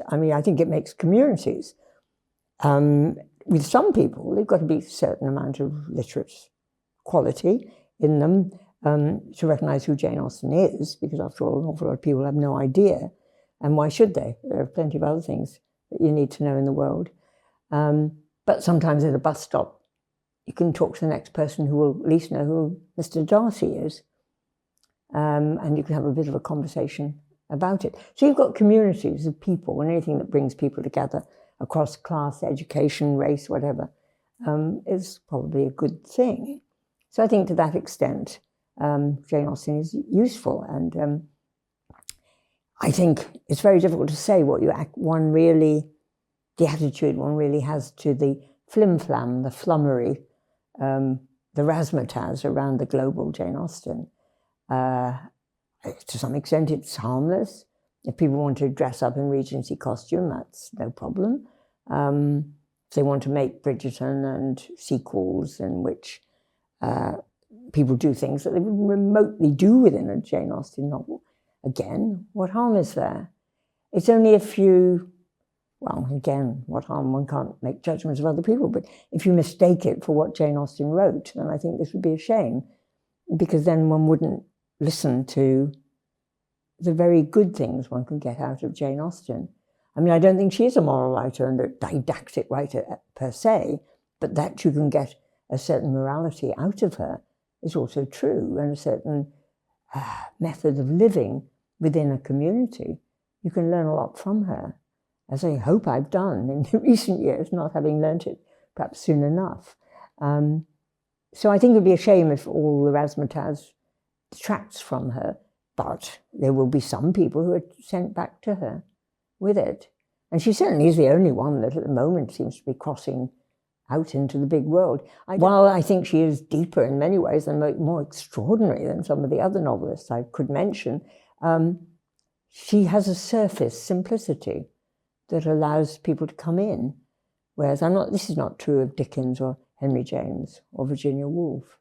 I mean, I think it makes communities. With some people, they've got to be a certain amount of literate quality in them to recognise who Jane Austen is, because after all, an awful lot of people have no idea. And why should they? There are plenty of other things that you need to know in the world. But sometimes at a bus stop, you can talk to the next person who will at least know who Mr. Darcy is. And you can have a bit of a conversation about it. So you've got communities of people, and anything that brings people together across class, education, race, whatever, is probably a good thing. So I think to that extent, Jane Austen is useful. And I think it's very difficult to say what the attitude one really has to the flim-flam, the flummery, the razzmatazz around the global Jane Austen. To some extent, it's harmless. If people want to dress up in Regency costume, that's no problem. If they want to make Bridgerton and sequels in which people do things that they wouldn't remotely do within a Jane Austen novel, again, what harm is there? It's only a few, well, again, what harm? One can't make judgments of other people, but if you mistake it for what Jane Austen wrote, then I think this would be a shame, because then one wouldn't listen to the very good things one can get out of Jane Austen. I mean, I don't think she is a moral writer and a didactic writer per se, but that you can get a certain morality out of her is also true, and a certain method of living within a community. You can learn a lot from her, as I hope I've done in recent years, not having learnt it perhaps soon enough. So I think it would be a shame if all the razzmatazz detracts from her, but there will be some people who are sent back to her with it. And she certainly is the only one that at the moment seems to be crossing out into the big world. While I think she is deeper in many ways and more extraordinary than some of the other novelists I could mention, she has a surface simplicity that allows people to come in. Whereas this is not true of Dickens or Henry James or Virginia Woolf.